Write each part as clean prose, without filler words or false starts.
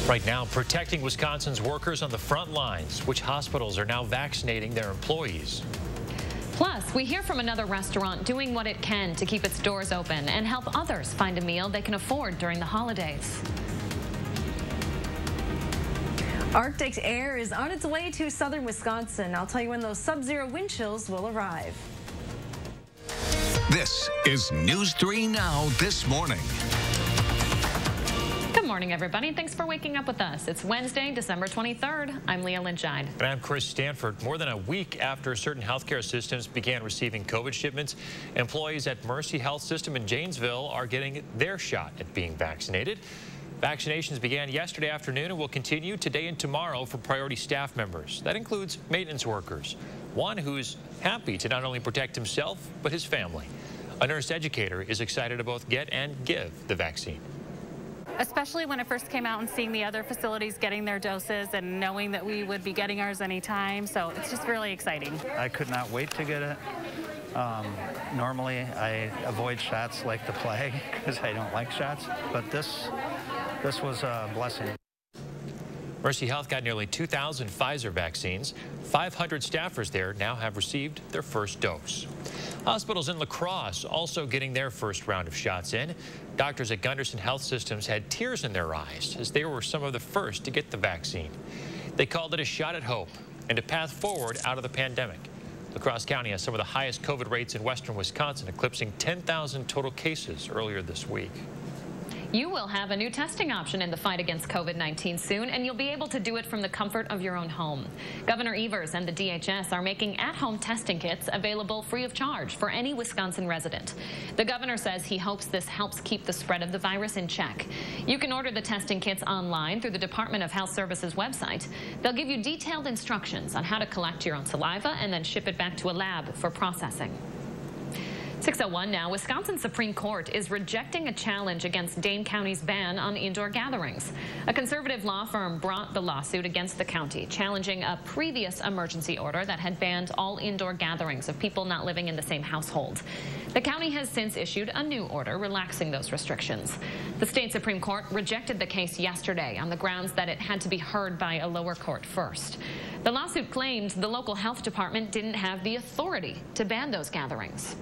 Right now, protecting Wisconsin's workers on the front lines, which hospitals are now vaccinating their employees. Plus, we hear from another restaurant doing what it can to keep its doors open and help others find a meal they can afford during the holidays. Arctic air is on its way to southern Wisconsin. I'll tell you when those sub-zero wind chills will arrive. This is News 3 Now this morning. Good morning, everybody. Thanks for waking up with us. It's Wednesday, December 23rd. I'm Leah Lynchide. And I'm Chris Stanford. More than a week after certain healthcare systems began receiving COVID shipments, employees at Mercy Health System in Janesville are getting their shot at being vaccinated. Vaccinations began yesterday afternoon and will continue today and tomorrow for priority staff members. That includes maintenance workers, one who's happy to not only protect himself, but his family. A nurse educator is excited to both get and give the vaccine. Especially when it first came out and seeing the other facilities getting their doses and knowing that we would be getting ours anytime. So it's just really exciting. I could not wait to get it. Normally I avoid shots like the plague because I don't like shots, but this was a blessing. Mercy Health got nearly 2,000 Pfizer vaccines. 500 staffers there now have received their first dose. Hospitals in La Crosse also getting their first round of shots in. Doctors at Gunderson Health Systems had tears in their eyes as they were some of the first to get the vaccine. They called it a shot at hope and a path forward out of the pandemic. La Crosse County has some of the highest COVID rates in western Wisconsin, eclipsing 10,000 total cases earlier this week. You will have a new testing option in the fight against COVID-19 soon, and you'll be able to do it from the comfort of your own home. Governor Evers and the DHS are making at-home testing kits available free of charge for any Wisconsin resident. The governor says he hopes this helps keep the spread of the virus in check. You can order the testing kits online through the Department of Health Services website. They'll give you detailed instructions on how to collect your own saliva and then ship it back to a lab for processing. 6:01 now. Wisconsin Supreme Court is rejecting a challenge against Dane County's ban on indoor gatherings. A conservative law firm brought the lawsuit against the county, challenging a previous emergency order that had banned all indoor gatherings of people not living in the same household. The county has since issued a new order relaxing those restrictions. The state Supreme Court rejected the case yesterday on the grounds that it had to be heard by a lower court first. The lawsuit claimed the local health department didn't have the authority to ban those gatherings.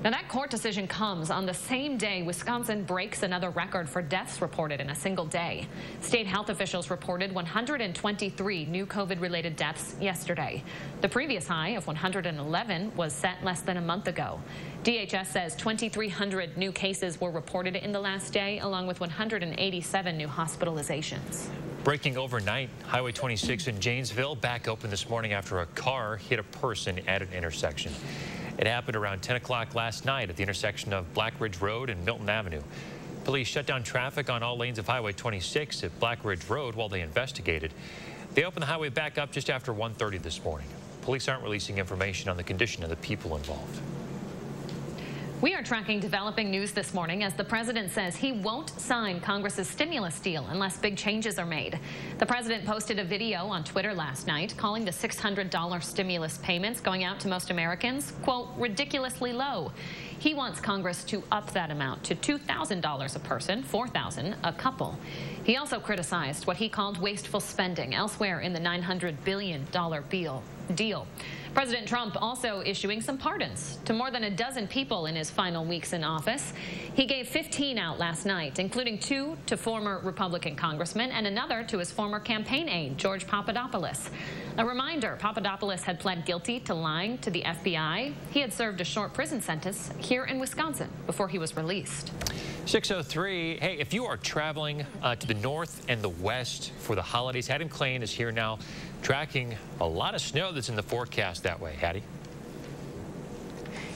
Now, that court decision comes on the same day Wisconsin breaks another record for deaths reported in a single day. State health officials reported 123 new COVID-related deaths yesterday. The previous high of 111 was set less than a month ago. DHS says 2,300 new cases were reported in the last day, along with 187 new hospitalizations. Breaking overnight, Highway 26 in Janesville back open this morning after a car hit a person at an intersection. It happened around 10 o'clock last night at the intersection of Black Ridge Road and Milton Avenue. Police shut down traffic on all lanes of Highway 26 at Black Ridge Road while they investigated. They opened the highway back up just after 1:30 this morning. Police aren't releasing information on the condition of the people involved. We are tracking developing news this morning as the president says he won't sign Congress's stimulus deal unless big changes are made. The president posted a video on Twitter last night calling the $600 stimulus payments going out to most Americans, quote, ridiculously low. He wants Congress to up that amount to $2,000 a person, $4,000 a couple. He also criticized what he called wasteful spending elsewhere in the $900 billion deal. President Trump also issuing some pardons to more than a dozen people in his final weeks in office. He gave 15 out last night, including 2 to former Republican congressmen and another to his former campaign aide, George Papadopoulos. A reminder, Papadopoulos had pled guilty to lying to the FBI. He had served a short prison sentence here in Wisconsin before he was released. 6:03. Hey, if you are traveling to the north and the west for the holidays, Hattie McLean is here now tracking a lot of snow that's in the forecast that way. Hattie?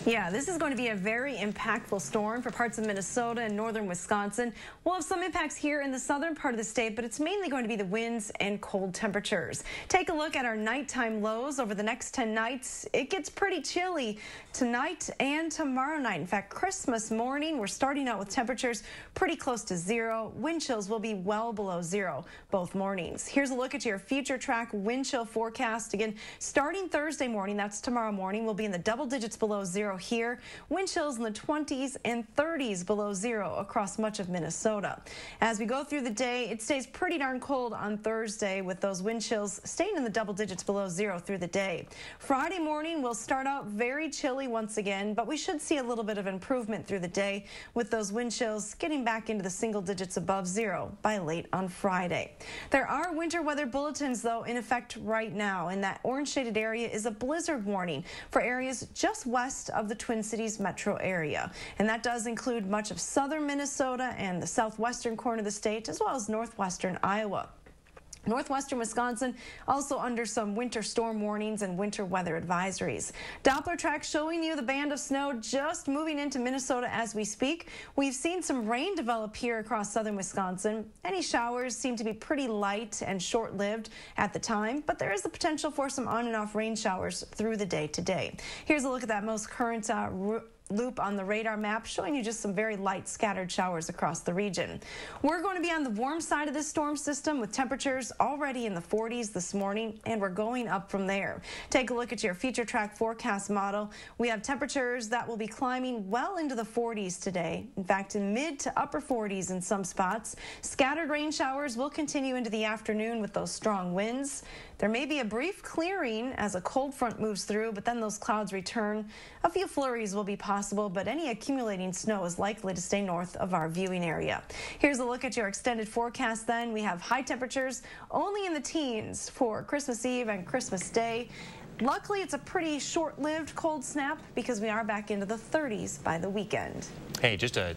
Yeah, this is going to be a very impactful storm for parts of Minnesota and northern Wisconsin. We'll have some impacts here in the southern part of the state, but it's mainly going to be the winds and cold temperatures. Take a look at our nighttime lows over the next 10 nights. It gets pretty chilly tonight and tomorrow night. In fact, Christmas morning, we're starting out with temperatures pretty close to 0. Wind chills will be well below 0 both mornings. Here's a look at your future track wind chill forecast. Again, starting Thursday morning, that's tomorrow morning, we'll be in the double digits below 0 zero here. Wind chills in the 20s and 30s below zero across much of Minnesota. As we go through the day, it stays pretty darn cold on Thursday with those wind chills staying in the double digits below zero through the day. Friday morning will start out very chilly once again, but we should see a little bit of improvement through the day with those wind chills getting back into the single digits above zero by late on Friday. There are winter weather bulletins, though, in effect right now, and that orange shaded area is a blizzard warning for areas just west of the Twin Cities metro area. And that does include much of southern Minnesota and the southwestern corner of the state, as well as northwestern Iowa. Northwestern Wisconsin also under some winter storm warnings and winter weather advisories. Doppler track showing you the band of snow just moving into Minnesota as we speak. We've seen some rain develop here across southern Wisconsin. Any showers seem to be pretty light and short-lived at the time, but there is the potential for some on and off rain showers through the day today. Here's a look at that most current loop on the radar map showing you just some very light scattered showers across the region. We're going to be on the warm side of this storm system with temperatures already in the 40s this morning, and we're going up from there. Take a look at your future track forecast model. We have temperatures that will be climbing well into the 40s today. In fact, in mid to upper 40s in some spots. Scattered rain showers will continue into the afternoon with those strong winds. There may be a brief clearing as a cold front moves through, but then those clouds return. A few flurries will be possible, but any accumulating snow is likely to stay north of our viewing area. Here's a look at your extended forecast then. We have high temperatures only in the teens for Christmas Eve and Christmas Day. Luckily, it's a pretty short-lived cold snap because we are back into the 30s by the weekend. Hey, just a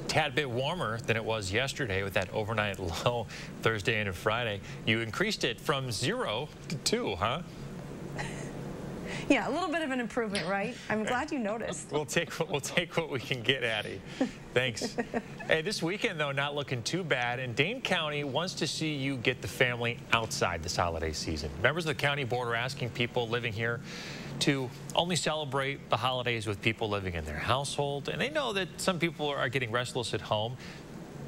tad bit warmer than it was yesterday with that overnight low Thursday and Friday. You increased it from 0 to 2, huh? Yeah, a little bit of an improvement, right? I'm glad you noticed. We'll take what we can get, Addie. Thanks. Hey, this weekend, though, not looking too bad. And Dane County wants to see you get the family outside this holiday season. Members of the county board are asking people living here to only celebrate the holidays with people living in their household. And they know that some people are getting restless at home.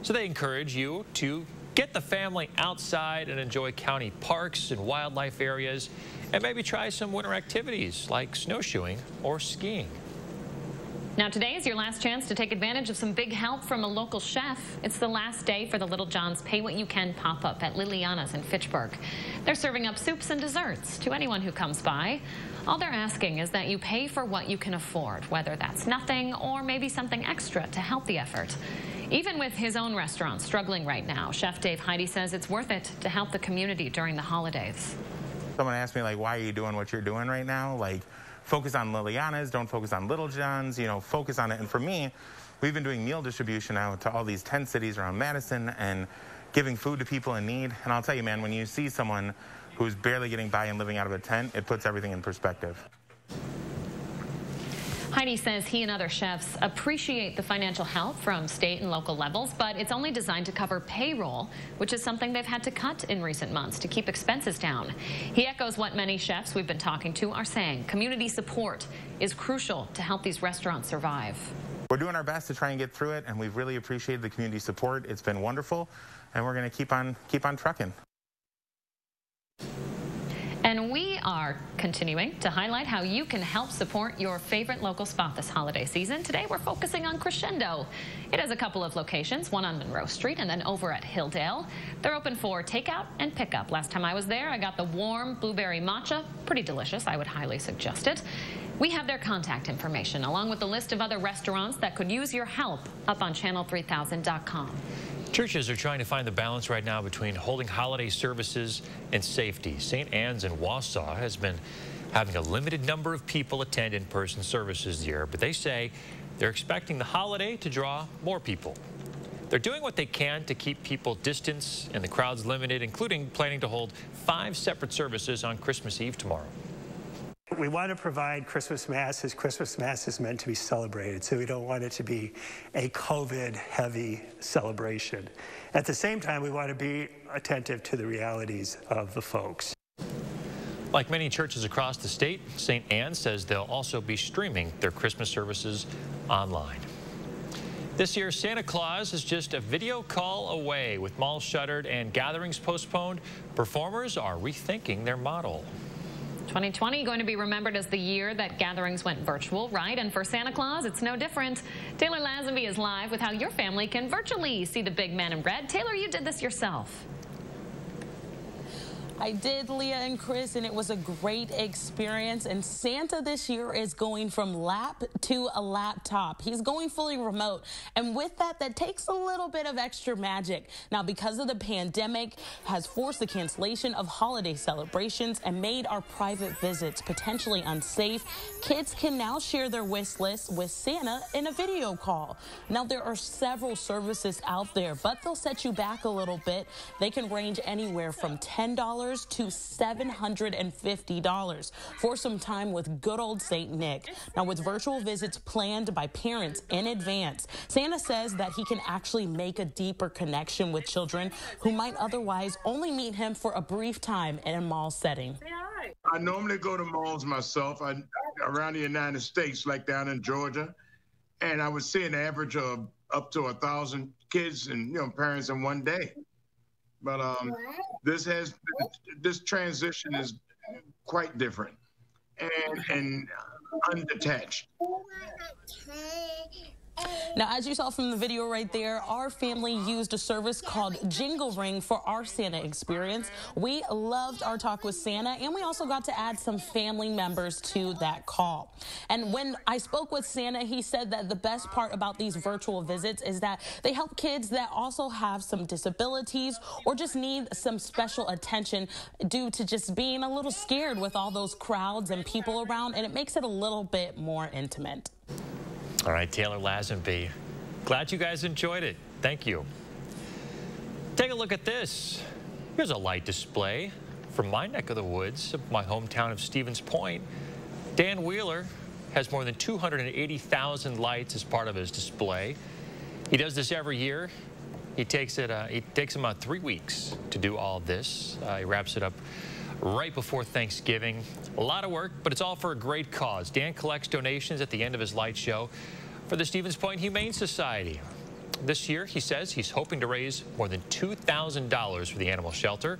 So they encourage you to get the family outside and enjoy county parks and wildlife areas, and maybe try some winter activities like snowshoeing or skiing. Now today is your last chance to take advantage of some big help from a local chef. It's the last day for the Little John's Pay What You Can pop-up at Liliana's in Fitchburg. They're serving up soups and desserts to anyone who comes by. All they're asking is that you pay for what you can afford, whether that's nothing or maybe something extra to help the effort. Even with his own restaurant struggling right now, Chef Dave Heidi says it's worth it to help the community during the holidays. Someone asked me, like, why are you doing what you're doing right now? Like, focus on Liliana's, don't focus on Little John's, you know, focus on it. And for me, we've been doing meal distribution out to all these 10 cities around Madison and giving food to people in need. And I'll tell you, man, when you see someone who's barely getting by and living out of a tent, it puts everything in perspective. Heidi says he and other chefs appreciate the financial help from state and local levels, but it's only designed to cover payroll, which is something they've had to cut in recent months to keep expenses down. He echoes what many chefs we've been talking to are saying. Community support is crucial to help these restaurants survive. We're doing our best to try and get through it, and we've really appreciated the community support. It's been wonderful, and we're going to keep on trucking. And we are continuing to highlight how you can help support your favorite local spot this holiday season. Today we're focusing on Crescendo. It has a couple of locations, one on Monroe Street and then over at Hilldale. They're open for takeout and pickup. Last time I was there, I got the warm blueberry matcha. Pretty delicious. I would highly suggest it. We have their contact information along with the list of other restaurants that could use your help up on channel3000.com. Churches are trying to find the balance right now between holding holiday services and safety. St. Anne's in Wausau has been having a limited number of people attend in-person services this year, but they say they're expecting the holiday to draw more people. They're doing what they can to keep people distance and the crowds limited, including planning to hold 5 separate services on Christmas Eve tomorrow. We want to provide Christmas Mass as Christmas Mass is meant to be celebrated, so we don't want it to be a COVID-heavy celebration. At the same time, we want to be attentive to the realities of the folks. Like many churches across the state, St. Anne says they'll also be streaming their Christmas services online. This year, Santa Claus is just a video call away. With malls shuttered and gatherings postponed, performers are rethinking their model. 2020 going to be remembered as the year that gatherings went virtual, right? And for Santa Claus, it's no different. Taylor Lazenby is live with how your family can virtually see the big man in red. Taylor, you did this yourself. I did, Leah and Chris, and it was a great experience. And Santa this year is going from lap to a laptop. He's going fully remote. And with that, that takes a little bit of extra magic. Now, because of the pandemic, has forced the cancellation of holiday celebrations and made our private visits potentially unsafe, kids can now share their wish list with Santa in a video call. Now, there are several services out there, but they'll set you back a little bit. They can range anywhere from $10 to $750 for some time with good old St. Nick. Now, with virtual visits planned by parents in advance, Santa says that he can actually make a deeper connection with children who might otherwise only meet him for a brief time in a mall setting. I normally go to malls myself around the United States, like down in Georgia, and I would see an average of up to 1,000 kids and parents in one day. But this transition is quite different and undetached. Now, as you saw from the video right there, our family used a service called Jingle Ring for our Santa experience. We loved our talk with Santa, and we also got to add some family members to that call. And when I spoke with Santa, he said that the best part about these virtual visits is that they help kids that also have some disabilities or just need some special attention due to just being a little scared with all those crowds and people around, and it makes it a little bit more intimate. All right, Taylor Lazenby. Glad you guys enjoyed it. Thank you. Take a look at this. Here's a light display from my neck of the woods, my hometown of Stevens Point. Dan Wheeler has more than 280,000 lights as part of his display. He does this every year. It takes him about 3 weeks to do all of this. He wraps it up right before Thanksgiving. A lot of work, but it's all for a great cause. Dan collects donations at the end of his light show for the Stevens Point Humane Society. This year, he says he's hoping to raise more than $2,000 for the animal shelter.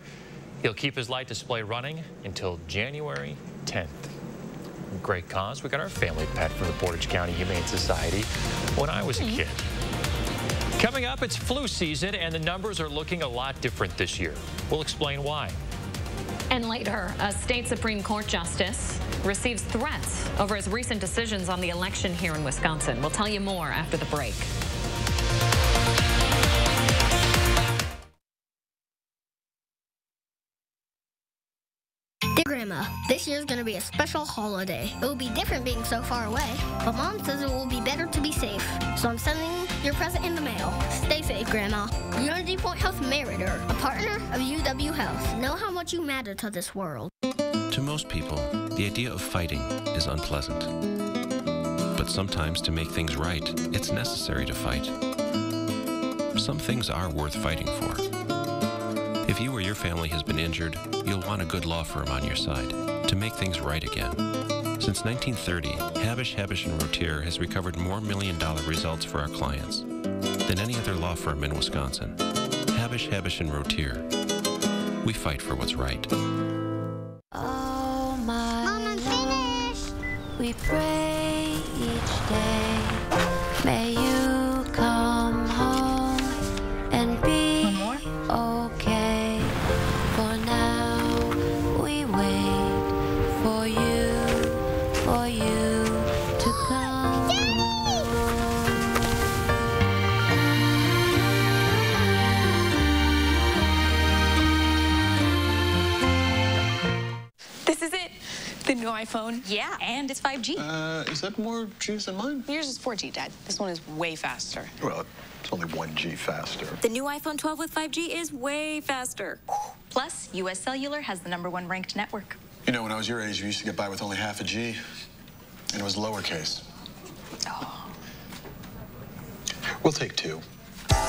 He'll keep his light display running until January 10th. Great cause. We got our family pet from the Portage County Humane Society when I was a kid. Coming up, it's flu season, and the numbers are looking a lot different this year. We'll explain why. And later, a state Supreme Court justice receives threats over his recent decisions on the election here in Wisconsin. We'll tell you more after the break. Dear Grandma, this year's going to be a special holiday. It will be different being so far away, but Mom says it will be better to be safe. So I'm sending your present in the mail. Stay safe, Grandma. Unity Point Health Meritor, a partner of UW Health. Know how much you matter to this world. To most people, the idea of fighting is unpleasant. But sometimes to make things right, it's necessary to fight. Some things are worth fighting for. If you or your family has been injured, you'll want a good law firm on your side to make things right again. Since 1930, Habish, & Rotier has recovered more million-dollar results for our clients than any other law firm in Wisconsin. Habish, & Rotier. We fight for what's right. Oh my Mom, I'm finished! We pray each day, may you come home and be okay. For now, we wait for you to come home. This is it. The new iPhone. Yeah, and it's 5G. Is that more G's than mine? Yours is 4G, Dad. This one is way faster. Well, it's only 1G faster. The new iPhone 12 with 5G is way faster. Plus, US Cellular has the #1 ranked network. You know, when I was your age, we used to get by with only half a G, and it was lowercase. Oh. We'll take 2.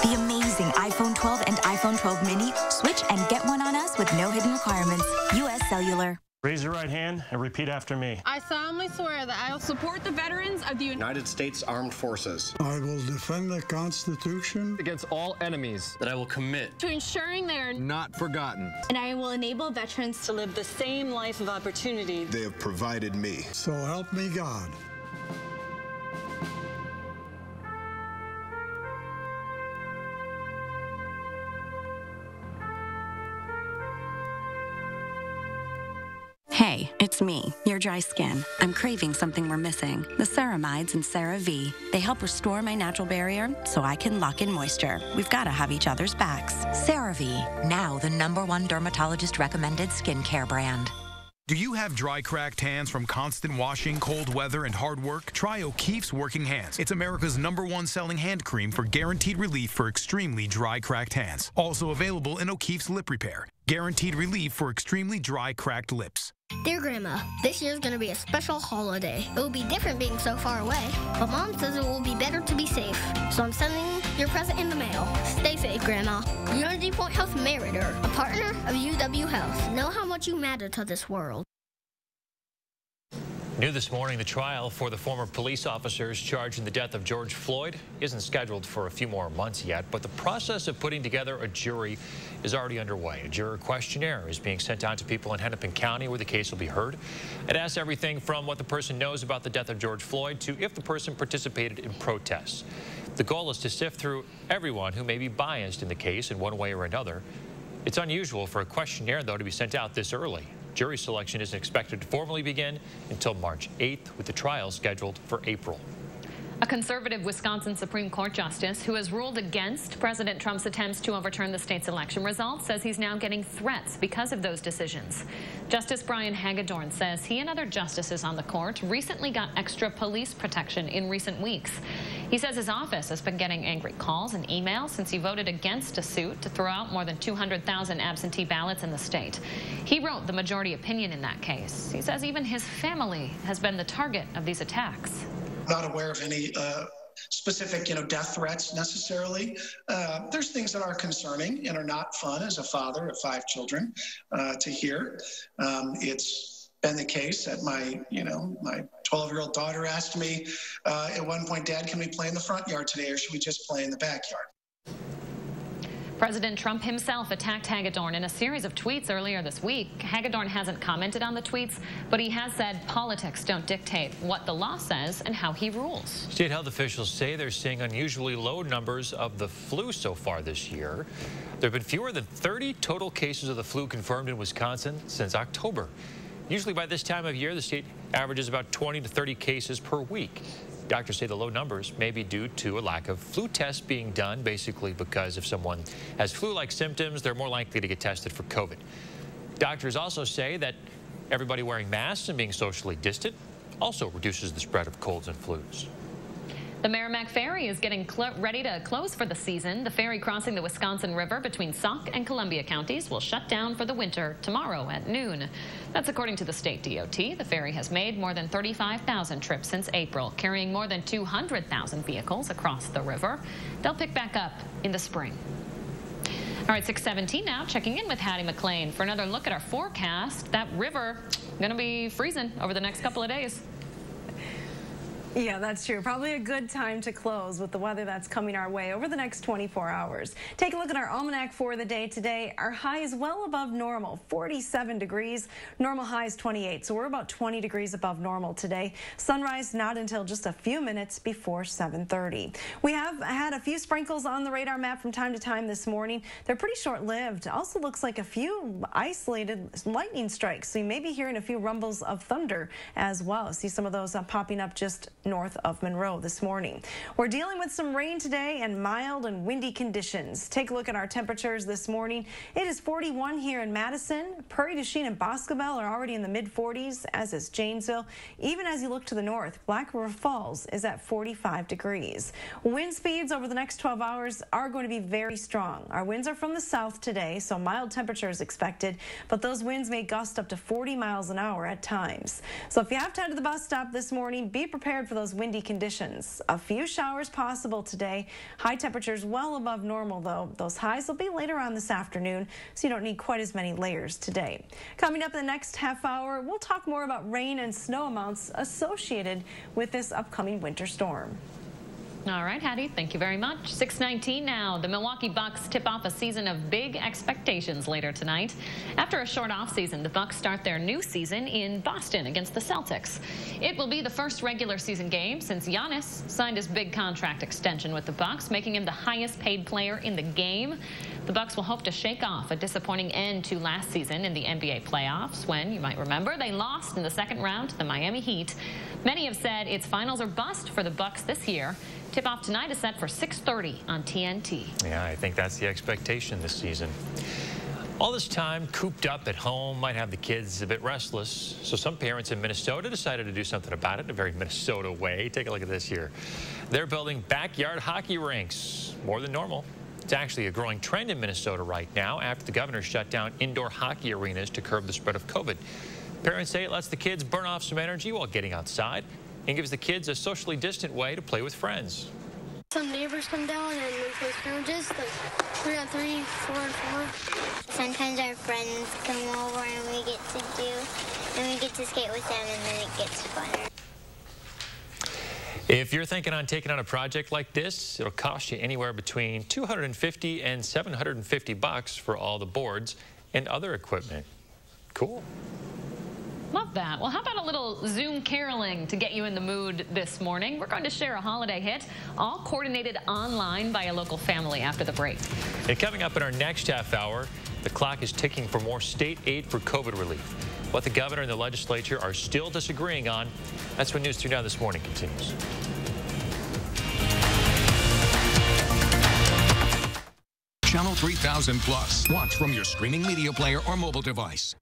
The amazing iPhone 12 and iPhone 12 mini. Switch and get one on us with no hidden requirements. US Cellular. Raise your right hand and repeat after me. I solemnly swear that I will support the veterans of the United States Armed Forces. I will defend the Constitution against all enemies. That I will commit to ensuring they are not forgotten. And I will enable veterans to live the same life of opportunity they have provided me. So help me God. Hey, it's me, your dry skin. I'm craving something we're missing. The ceramides in CeraVe. They help restore my natural barrier so I can lock in moisture. We've got to have each other's backs. CeraVe, now the #1 dermatologist recommended skincare brand. Do you have dry, cracked hands from constant washing, cold weather, and hard work? Try O'Keeffe's Working Hands. It's America's #1 selling hand cream for guaranteed relief for extremely dry, cracked hands. Also available in O'Keeffe's Lip Repair. Guaranteed relief for extremely dry, cracked lips. Dear Grandma, this year's going to be a special holiday. It will be different being so far away, but Mom says it will be better to be safe. So I'm sending your present in the mail. Stay safe, Grandma. Unity Point Health Meritor, a partner of UW Health. Know how much you matter to this world. New this morning, the trial for the former police officers charged in the death of George Floyd isn't scheduled for a few more months yet, but the process of putting together a jury is already underway. A juror questionnaire is being sent out to people in Hennepin County where the case will be heard. It asks everything from what the person knows about the death of George Floyd to if the person participated in protests. The goal is to sift through everyone who may be biased in the case in one way or another. It's unusual for a questionnaire, though, to be sent out this early. Jury selection isn't expected to formally begin until March 8th, with the trial scheduled for April. A conservative Wisconsin Supreme Court justice who has ruled against President Trump's attempts to overturn the state's election results says he's now getting threats because of those decisions. Justice Brian Hagedorn says he and other justices on the court recently got extra police protection in recent weeks. He says his office has been getting angry calls and emails since he voted against a suit to throw out more than 200,000 absentee ballots in the state. He wrote the majority opinion in that case. He says even his family has been the target of these attacks. Not aware of any specific, death threats necessarily. There's things that are concerning and are not fun as a father of 5 children to hear. It's been the case that my 12-year-old daughter asked me at one point, Dad, can we play in the front yard today or should we just play in the backyard? President Trump himself attacked Hagedorn in a series of tweets earlier this week. Hagedorn hasn't commented on the tweets, but he has said politics don't dictate what the law says and how he rules. State health officials say they're seeing unusually low numbers of the flu so far this year. There have been fewer than 30 total cases of the flu confirmed in Wisconsin since October. Usually by this time of year, the state averages about 20 to 30 cases per week. Doctors say the low numbers may be due to a lack of flu tests being done, basically because if someone has flu-like symptoms, they're more likely to get tested for COVID. Doctors also say that everybody wearing masks and being socially distant also reduces the spread of colds and flus. The Merrimack Ferry is getting ready to close for the season. The ferry crossing the Wisconsin River between Sauk and Columbia counties will shut down for the winter tomorrow at noon. That's according to the state DOT. The ferry has made more than 35,000 trips since April, carrying more than 200,000 vehicles across the river. They'll pick back up in the spring. All right, 6:17 now, checking in with Hattie McLean for another look at our forecast. That river going to be freezing over the next couple of days. Yeah, that's true. Probably a good time to close with the weather that's coming our way over the next 24 hours. Take a look at our almanac for the day today. Our high is well above normal, 47 degrees. Normal high is 28, so we're about 20 degrees above normal today. Sunrise not until just a few minutes before 7:30. We have had a few sprinkles on the radar map from time to time this morning. They're pretty short-lived. Also looks like a few isolated lightning strikes, so you may be hearing a few rumbles of thunder as well. See some of those popping up just north of Monroe this morning. We're dealing with some rain today and mild and windy conditions. Take a look at our temperatures this morning. It is 41 here in Madison. Prairie du Chien and Boscobel are already in the mid-40s, as is Janesville. Even as you look to the north, Black River Falls is at 45 degrees. Wind speeds over the next 12 hours are going to be very strong. Our winds are from the south today, so mild temperatures expected, but those winds may gust up to 40 miles an hour at times. So if you have to head to the bus stop this morning, be prepared for those windy conditions. A few showers possible today. High temperatures well above normal, though. Those highs will be later on this afternoon, so you don't need quite as many layers today. Coming up in the next half hour, we'll talk more about rain and snow amounts associated with this upcoming winter storm. All right, Hattie, thank you very much. 6:19 now. The Milwaukee Bucks tip off a season of big expectations later tonight. After a short offseason, the Bucks start their new season in Boston against the Celtics. It will be the first regular season game since Giannis signed his big contract extension with the Bucks, making him the highest paid player in the game. The Bucks will hope to shake off a disappointing end to last season in the NBA playoffs when, you might remember, they lost in the second round to the Miami Heat. Many have said it's finals or bust for the Bucks this year. Tip-off tonight is set for 6:30 on TNT. Yeah, I think that's the expectation this season. All this time cooped up at home might have the kids a bit restless, so some parents in Minnesota decided to do something about it in a very Minnesota way. Take a look at this here. They're building backyard hockey rinks, more than normal. It's actually a growing trend in Minnesota right now after the governor shut down indoor hockey arenas to curb the spread of COVID. Parents say it lets the kids burn off some energy while getting outside and gives the kids a socially distant way to play with friends. Some neighbors come down and we play scrimmages, like 3-on-3, 4-on-4. Sometimes our friends come over and we get to skate with them, and then it gets funner. If you're thinking on taking on a project like this, it'll cost you anywhere between $250 and $750 for all the boards and other equipment. Cool. Love that. Well, how about a little Zoom caroling to get you in the mood this morning? We're going to share a holiday hit, all coordinated online by a local family after the break. And coming up in our next half hour, the clock is ticking for more state aid for COVID relief. What the governor and the legislature are still disagreeing on. That's when News 3 Now this morning continues. Channel 3000 Plus. Watch from your streaming media player or mobile device.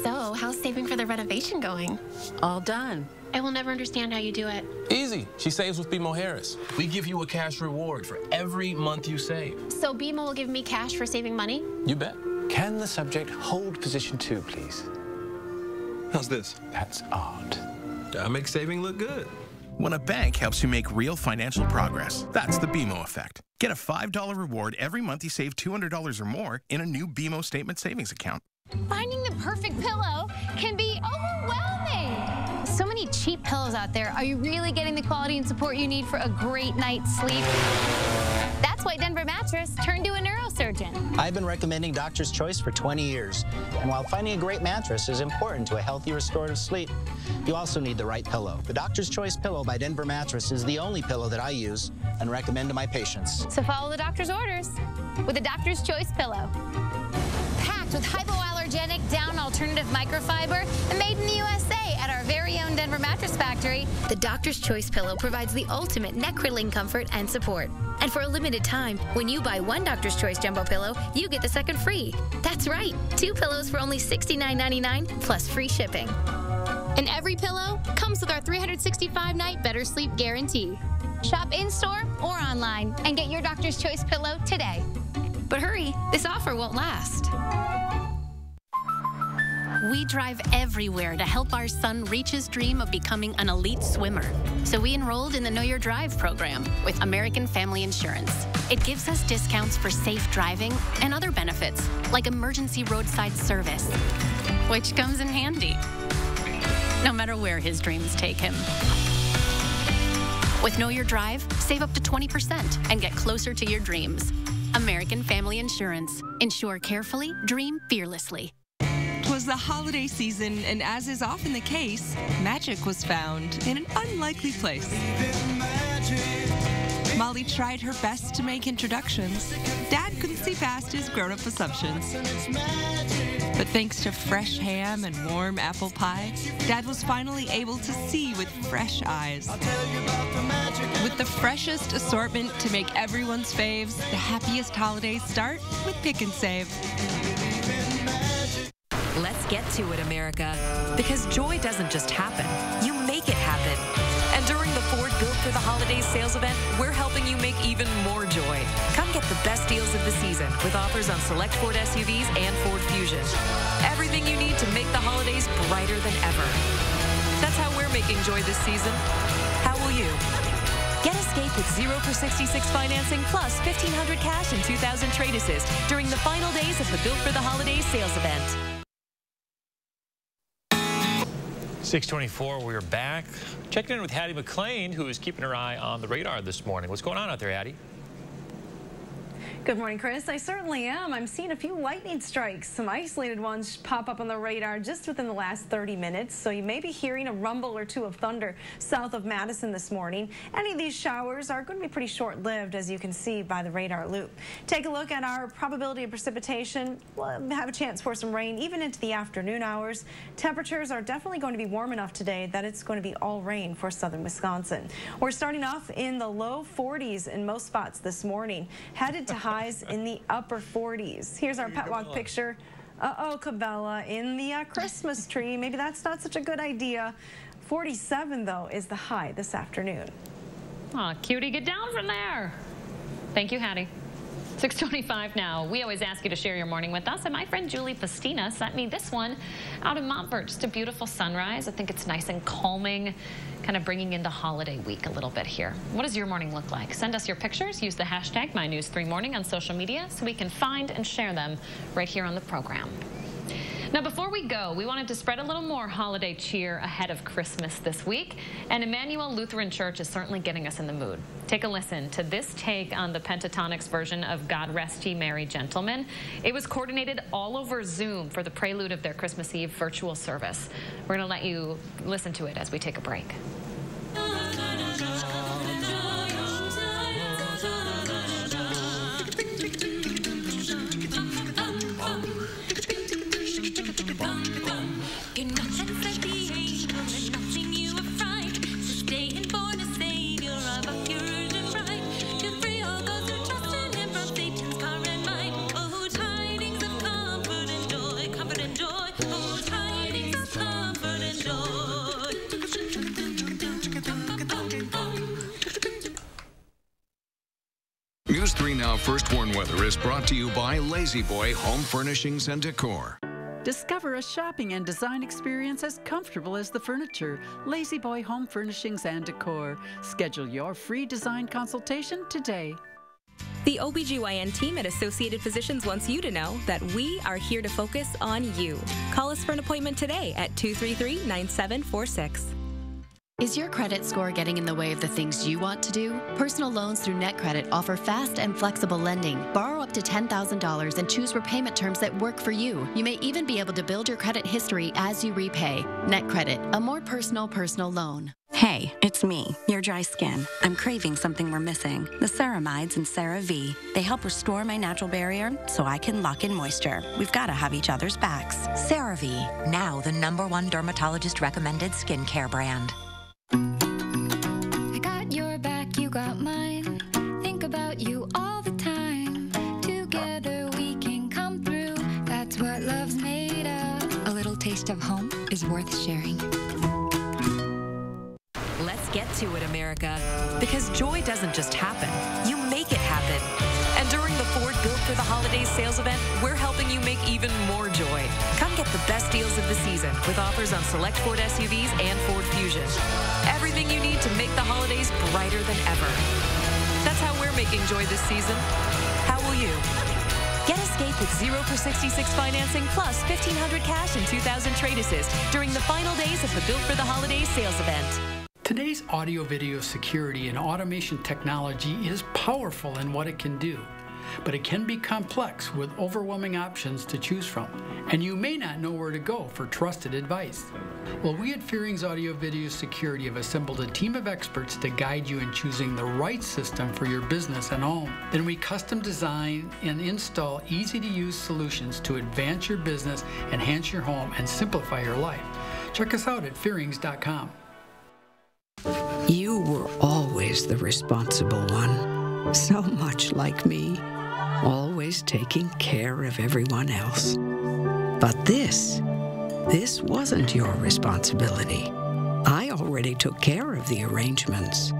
So, how's saving for the renovation going? All done. I will never understand how you do it. Easy. She saves with BMO Harris. We give you a cash reward for every month you save. So BMO will give me cash for saving money? You bet. Can the subject hold position 2, please? How's this? That's art. That makes saving look good. When a bank helps you make real financial progress, that's the BMO effect. Get a $5 reward every month you save $200 or more in a new BMO Statement Savings account. Finding the perfect pillow can be overwhelming. So many cheap pillows out there. Are you really getting the quality and support you need for a great night's sleep? That's why Denver Mattress turned to a neurosurgeon. I've been recommending Doctor's Choice for 20 years. And while finding a great mattress is important to a healthy, restorative sleep, you also need the right pillow. The Doctor's Choice pillow by Denver Mattress is the only pillow that I use and recommend to my patients. So follow the doctor's orders with a Doctor's Choice pillow. Packed with hypoallergenic down alternative microfiber and made in the USA at our very own Denver Mattress Factory. The Doctor's Choice pillow provides the ultimate neck cradling comfort and support. And for a limited time, when you buy one Doctor's Choice jumbo pillow, you get the second free. That's right, 2 pillows for only $69.99 plus free shipping. And every pillow comes with our 365-night better sleep guarantee. Shop in-store or online and get your Doctor's Choice pillow today. But hurry, this offer won't last. We drive everywhere to help our son reach his dream of becoming an elite swimmer. So we enrolled in the Know Your Drive program with American Family Insurance. It gives us discounts for safe driving and other benefits, like emergency roadside service, which comes in handy, no matter where his dreams take him. With Know Your Drive, save up to 20% and get closer to your dreams. American Family Insurance. Insure carefully, dream fearlessly. 'Twas the holiday season, and as is often the case, magic was found in an unlikely place. Molly tried her best to make introductions. Dad couldn't see past his grown-up assumptions. But thanks to fresh ham and warm apple pie, Dad was finally able to see with fresh eyes. With the freshest assortment to make everyone's faves, the happiest holidays start with Pick and Save. Let's get to it, America. Because joy doesn't just happen. You make it happen. And during the Ford Built for the Holidays sales event, we're helping you make even more joy. Come get the best deals of the season with offers on select Ford SUVs and Ford Fusion. Everything you need to make the holidays brighter than ever. That's That's how we're making joy this season. How will you? Get Escape with 0 for 66 financing plus $1,500 cash and $2,000 trade assist during the final days of the Built for the Holidays sales event. 6:24, we're back. Checking in with Hattie McLean, who is keeping her eye on the radar this morning. What's going on out there, Hattie? Good morning, Chris. I certainly am. I'm seeing a few lightning strikes. Some isolated ones pop up on the radar just within the last 30 minutes. So you may be hearing a rumble or two of thunder south of Madison this morning. Any of these showers are going to be pretty short-lived, as you can see by the radar loop. Take a look at our probability of precipitation. We'll have a chance for some rain even into the afternoon hours. Temperatures are definitely going to be warm enough today that it's going to be all rain for southern Wisconsin. We're starting off in the low 40s in most spots this morning, headed to highs in the upper 40s. Here's our pet walk picture. Uh-oh, Cabela in the Christmas tree. Maybe that's not such a good idea. 47, though, is the high this afternoon. Aw, cutie, get down from there. Thank you, Hattie. 6:25 now. We always ask you to share your morning with us, and my friend Julie Pastina sent me this one out in Montfort. Just a beautiful sunrise. I think it's nice and calming, kind of bringing into holiday week a little bit here. What does your morning look like? Send us your pictures. Use the hashtag MyNews3Morning on social media so we can find and share them right here on the program. Now, before we go, we wanted to spread a little more holiday cheer ahead of Christmas this week, and Emmanuel Lutheran Church is certainly getting us in the mood. Take a listen to this take on the Pentatonix version of God Rest Ye Merry Gentlemen. It was coordinated all over Zoom for the prelude of their Christmas Eve virtual service. We're going to let you listen to it as we take a break. News 3 Now First Warn Weather is brought to you by Lazy Boy Home Furnishings and Decor. Discover a shopping and design experience as comfortable as the furniture. Lazy Boy Home Furnishings and Decor. Schedule your free design consultation today. The OBGYN team at Associated Physicians wants you to know that we are here to focus on you. Call us for an appointment today at 233-9746. Is your credit score getting in the way of the things you want to do? Personal loans through NetCredit offer fast and flexible lending. Borrow up to $10,000 and choose repayment terms that work for you. You may even be able to build your credit history as you repay. NetCredit, a more personal loan. Hey, it's me, your dry skin. I'm craving something we're missing. The ceramides in CeraVe. They help restore my natural barrier so I can lock in moisture. We've got to have each other's backs. CeraVe, now the #1 dermatologist recommended skincare brand. I got your back, you got mine. Think about you all the time. Together we can come through. That's what love's made of. A little taste of home is worth sharing. Let's get to it, America. Because joy doesn't just happen. You make it happen. And during the Ford Built for the Holidays sales event, we're helping you make even more joy. Come get the best deals of the season with offers on select Ford SUVs and Ford Fusion. Everything you need to make the holidays brighter than ever. That's how we're making joy this season. How will you? Get Escape with 0 for 66 financing plus $1,500 cash and $2,000 trade assist during the final days of the Built for the Holidays sales event. Today's audio-video security and automation technology is powerful in what it can do, but it can be complex with overwhelming options to choose from, and you may not know where to go for trusted advice. Well, we at Fearing's Audio-Video Security have assembled a team of experts to guide you in choosing the right system for your business and home. Then we custom design and install easy-to-use solutions to advance your business, enhance your home, and simplify your life. Check us out at fearings.com. You were always the responsible one, so much like me, always taking care of everyone else. But this wasn't your responsibility. I already took care of the arrangements.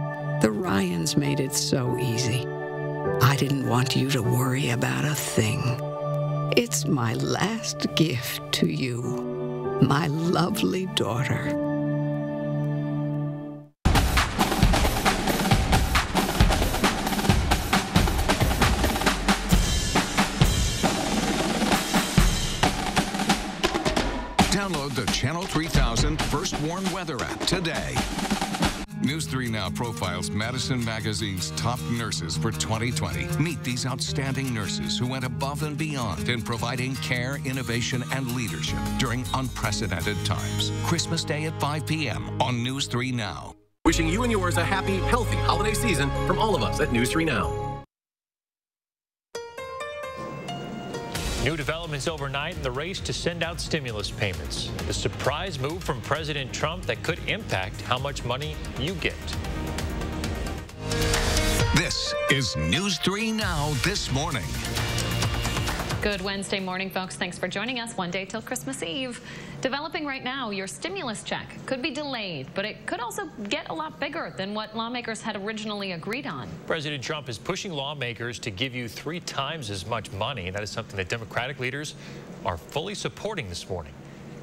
The Ryans made it so easy. I didn't want you to worry about a thing. It's my last gift to you, my lovely daughter. Download the Channel 3000 First Warn Weather app today. News 3 Now profiles Madison Magazine's top nurses for 2020. Meet these outstanding nurses who went above and beyond in providing care, innovation, and leadership during unprecedented times. Christmas Day at 5 p.m. on News 3 Now. Wishing you and yours a happy, healthy holiday season from all of us at News 3 Now. New developments overnight in the race to send out stimulus payments. A surprise move from President Trump that could impact how much money you get. This is News 3 Now this morning. Good Wednesday morning, folks. Thanks for joining us. One day till Christmas Eve. Developing right now, your stimulus check could be delayed, but it could also get a lot bigger than what lawmakers had originally agreed on. President Trump is pushing lawmakers to give you 3 times as much money. That is something that Democratic leaders are fully supporting this morning.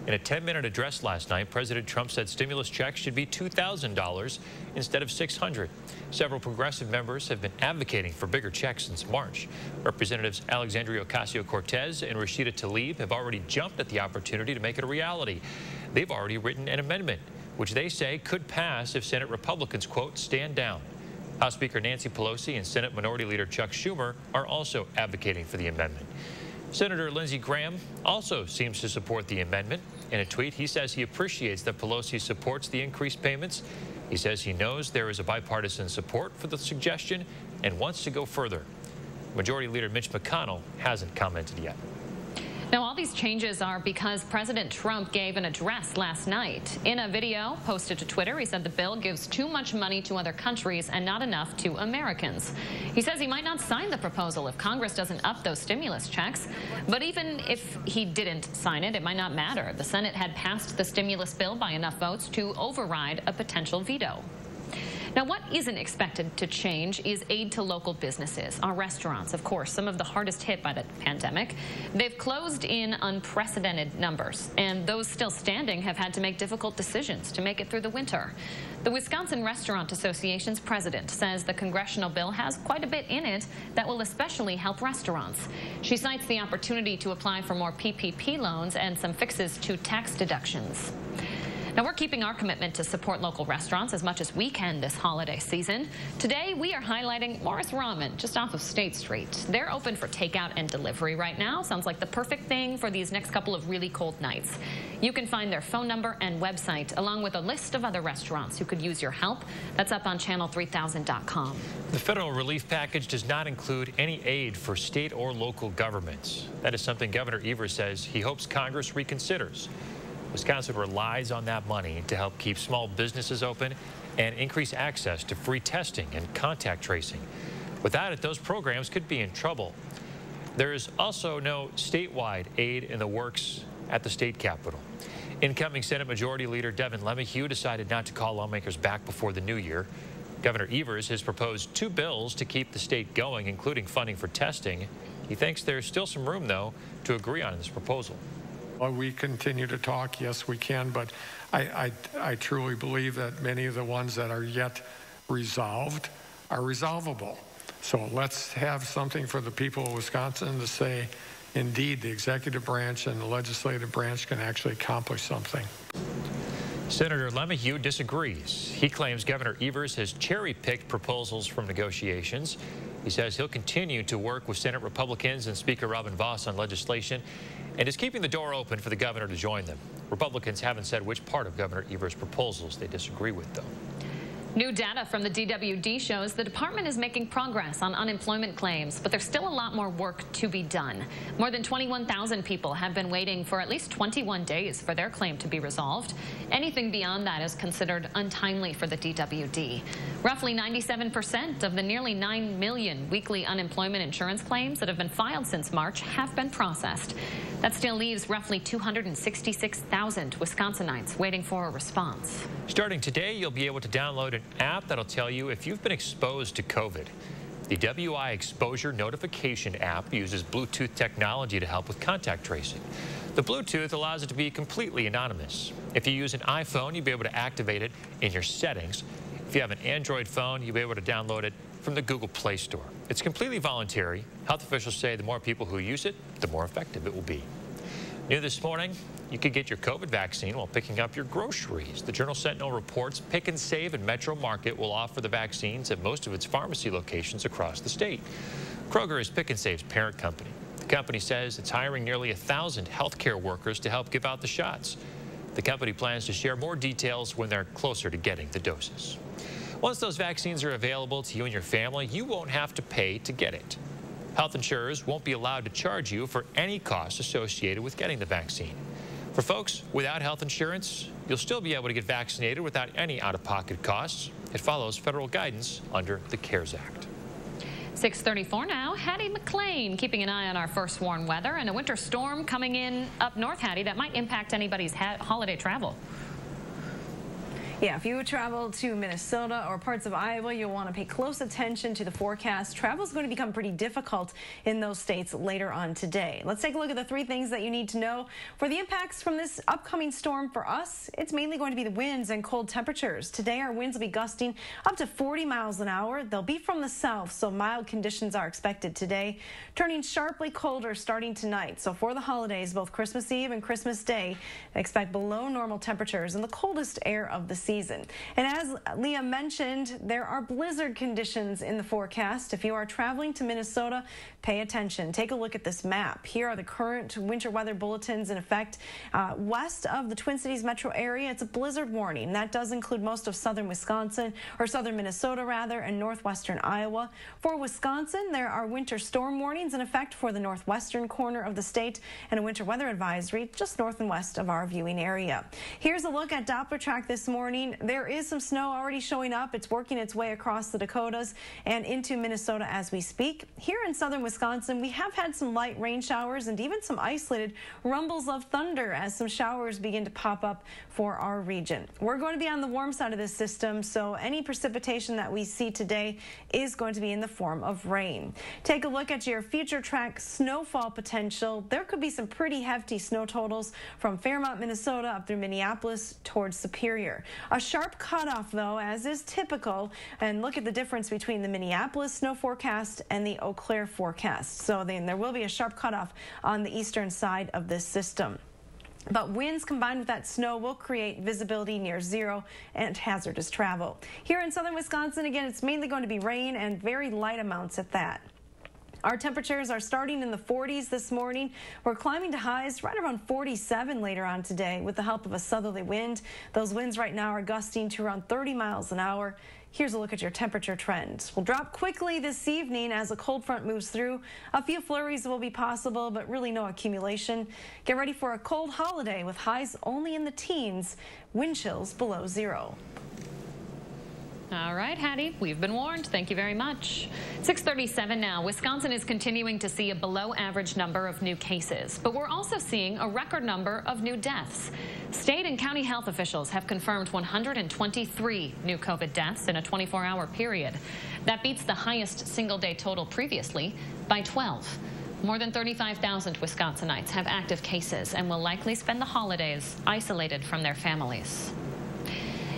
In a 10-minute address last night, President Trump said stimulus checks should be $2,000 instead of $600. Several progressive members have been advocating for bigger checks since March. Representatives Alexandria Ocasio-Cortez and Rashida Tlaib have already jumped at the opportunity to make it a reality. They've already written an amendment, which they say could pass if Senate Republicans, quote, stand down. House Speaker Nancy Pelosi and Senate Minority Leader Chuck Schumer are also advocating for the amendment. Senator Lindsey Graham also seems to support the amendment. In a tweet, he says he appreciates that Pelosi supports the increased payments. He says he knows there is a bipartisan support for the suggestion and wants to go further. Majority Leader Mitch McConnell hasn't commented yet. Now, all these changes are because President Trump gave an address last night. In a video posted to Twitter, he said the bill gives too much money to other countries and not enough to Americans. He says he might not sign the proposal if Congress doesn't up those stimulus checks. But even if he didn't sign it, it might not matter. The Senate had passed the stimulus bill by enough votes to override a potential veto. Now, what isn't expected to change is aid to local businesses. Our restaurants, of course, some of the hardest hit by the pandemic. They've closed in unprecedented numbers, and those still standing have had to make difficult decisions to make it through the winter. The Wisconsin Restaurant Association's president says the congressional bill has quite a bit in it that will especially help restaurants. She cites the opportunity to apply for more PPP loans and some fixes to tax deductions. Now, we're keeping our commitment to support local restaurants as much as we can this holiday season. Today, we are highlighting Morris Ramen just off of State Street. They're open for takeout and delivery right now. Sounds like the perfect thing for these next couple of really cold nights. You can find their phone number and website, along with a list of other restaurants who could use your help. That's up on channel3000.com. The federal relief package does not include any aid for state or local governments. That is something Governor Evers says he hopes Congress reconsiders. Wisconsin relies on that money to help keep small businesses open and increase access to free testing and contact tracing. Without it, those programs could be in trouble. There is also no statewide aid in the works at the state capitol. Incoming Senate Majority Leader Devin LeMahieu decided not to call lawmakers back before the new year. Governor Evers has proposed 2 bills to keep the state going, including funding for testing. He thinks there's still some room, though, to agree on this proposal. We continue to talk, yes, we can, but I truly believe that many of the ones that are yet resolved are resolvable. So let's have something for the people of Wisconsin to say, indeed, the executive branch and the legislative branch can actually accomplish something. Senator LeMahieu disagrees. He claims Governor Evers has cherry-picked proposals from negotiations. He says he'll continue to work with Senate Republicans and Speaker Robin Vos on legislation and is keeping the door open for the governor to join them. Republicans haven't said which part of Governor Evers' proposals they disagree with, though. New data from the DWD shows the department is making progress on unemployment claims, but there's still a lot more work to be done. More than 21,000 people have been waiting for at least 21 days for their claim to be resolved. Anything beyond that is considered untimely for the DWD. Roughly 97% of the nearly 9 million weekly unemployment insurance claims that have been filed since March have been processed. That still leaves roughly 266,000 Wisconsinites waiting for a response. Starting today, you'll be able to download an app that'll tell you if you've been exposed to COVID. The WI Exposure Notification app uses Bluetooth technology to help with contact tracing. The Bluetooth allows it to be completely anonymous. If you use an iPhone, you'll be able to activate it in your settings. If you have an Android phone, you'll be able to download it from the Google Play Store. It's completely voluntary. Health officials say the more people who use it, the more effective it will be. New this morning, you could get your COVID vaccine while picking up your groceries. The Journal-Sentinel reports Pick and Save and Metro Market will offer the vaccines at most of its pharmacy locations across the state. Kroger is Pick and Save's parent company. The company says it's hiring nearly 1,000 healthcare workers to help give out the shots. The company plans to share more details when they're closer to getting the doses. Once those vaccines are available to you and your family, you won't have to pay to get it. Health insurers won't be allowed to charge you for any costs associated with getting the vaccine. For folks without health insurance, you'll still be able to get vaccinated without any out-of-pocket costs. It follows federal guidance under the CARES Act. 6:34 now. Hattie McLean keeping an eye on our first warn weather and a winter storm coming in up north, Hattie, that might impact anybody's holiday travel. Yeah, if you travel to Minnesota or parts of Iowa, you'll want to pay close attention to the forecast. Travel is going to become pretty difficult in those states later on today. Let's take a look at the 3 things that you need to know. For the impacts from this upcoming storm for us, it's mainly going to be the winds and cold temperatures. Today, our winds will be gusting up to 40 miles an hour. They'll be from the south, so mild conditions are expected today, turning sharply colder starting tonight. So for the holidays, both Christmas Eve and Christmas Day, expect below normal temperatures and the coldest air of the season. And as Leah mentioned, there are blizzard conditions in the forecast. If you are traveling to Minnesota, pay attention. Take a look at this map. Here are the current winter weather bulletins in effect. West of the Twin Cities metro area, it's a blizzard warning. That does include most of southern Wisconsin, or southern Minnesota rather, and northwestern Iowa. For Wisconsin, there are winter storm warnings in effect for the northwestern corner of the state and a winter weather advisory just north and west of our viewing area. Here's a look at Doppler track this morning. There is some snow already showing up. It's working its way across the Dakotas and into Minnesota as we speak. Here in southern Wisconsin, we have had some light rain showers and even some isolated rumbles of thunder as some showers begin to pop up for our region. We're going to be on the warm side of this system, so any precipitation that we see today is going to be in the form of rain. Take a look at your future track snowfall potential. There could be some pretty hefty snow totals from Fairmont, Minnesota up through Minneapolis towards Superior. A sharp cutoff, though, as is typical, and look at the difference between the Minneapolis snow forecast and the Eau Claire forecast. So then there will be a sharp cutoff on the eastern side of this system. But winds combined with that snow will create visibility near zero and hazardous travel. Here in southern Wisconsin, again, it's mainly going to be rain and very light amounts at that. Our temperatures are starting in the 40s this morning. We're climbing to highs right around 47 later on today with the help of a southerly wind. Those winds right now are gusting to around 30 miles an hour. Here's a look at your temperature trends. We'll drop quickly this evening as a cold front moves through. A few flurries will be possible, but really no accumulation. Get ready for a cold holiday with highs only in the teens, wind chills below zero. All right, Hattie, we've been warned. Thank you very much. 6:37 now. Wisconsin is continuing to see a below average number of new cases, but we're also seeing a record number of new deaths. State and county health officials have confirmed 123 new COVID deaths in a 24-hour period. That beats the highest single-day total previously by 12. More than 35,000 Wisconsinites have active cases and will likely spend the holidays isolated from their families.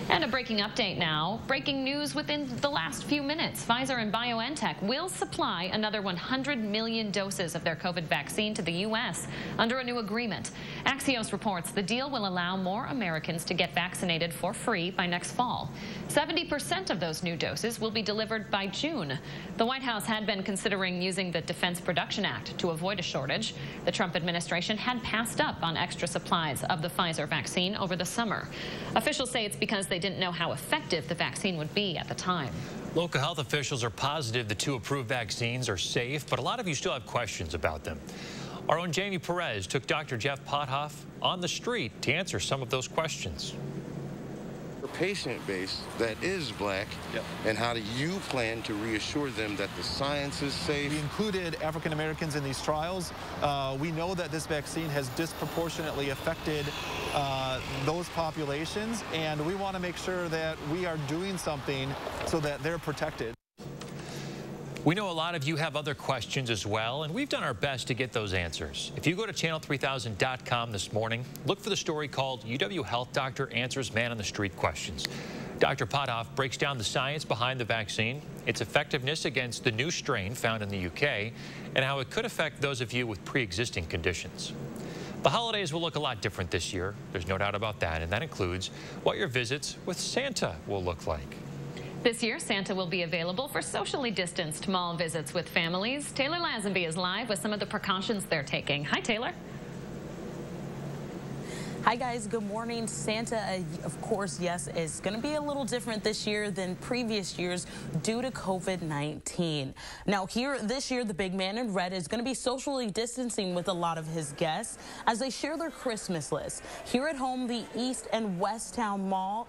And a breaking update now. Breaking news within the last few minutes. Pfizer and BioNTech will supply another 100 million doses of their COVID vaccine to the U.S. under a new agreement. Axios reports the deal will allow more Americans to get vaccinated for free by next fall. 70% of those new doses will be delivered by June. The White House had been considering using the Defense Production Act to avoid a shortage. The Trump administration had passed up on extra supplies of the Pfizer vaccine over the summer. Officials say it's because they didn't know how effective the vaccine would be at the time. Local health officials are positive the 2 approved vaccines are safe, but a lot of you still have questions about them. Our own Jamie Perez took Dr. Jeff Pothoff on the street to answer some of those questions. Patient base that is black, and how do you plan to reassure them that the science is safe? We included African Americans in these trials. We know that this vaccine has disproportionately affected those populations, and we want to make sure that we are doing something so that they're protected. We know a lot of you have other questions as well, and we've done our best to get those answers. If you go to channel3000.com this morning, look for the story called UW Health Doctor Answers Man on the Street Questions. Dr. Pothoff breaks down the science behind the vaccine, its effectiveness against the new strain found in the UK, and how it could affect those of you with pre-existing conditions. The holidays will look a lot different this year. There's no doubt about that, and that includes what your visits with Santa will look like. This year, Santa will be available for socially distanced mall visits with families. Taylor Lazenby is live with some of the precautions they're taking. Hi, Taylor. Hi guys, good morning. Santa, of course, yes, is going to be a little different this year than previous years due to COVID-19. Now here this year, the big man in red is going to be socially distancing with a lot of his guests as they share their Christmas list. Here at home, the East and West Town Mall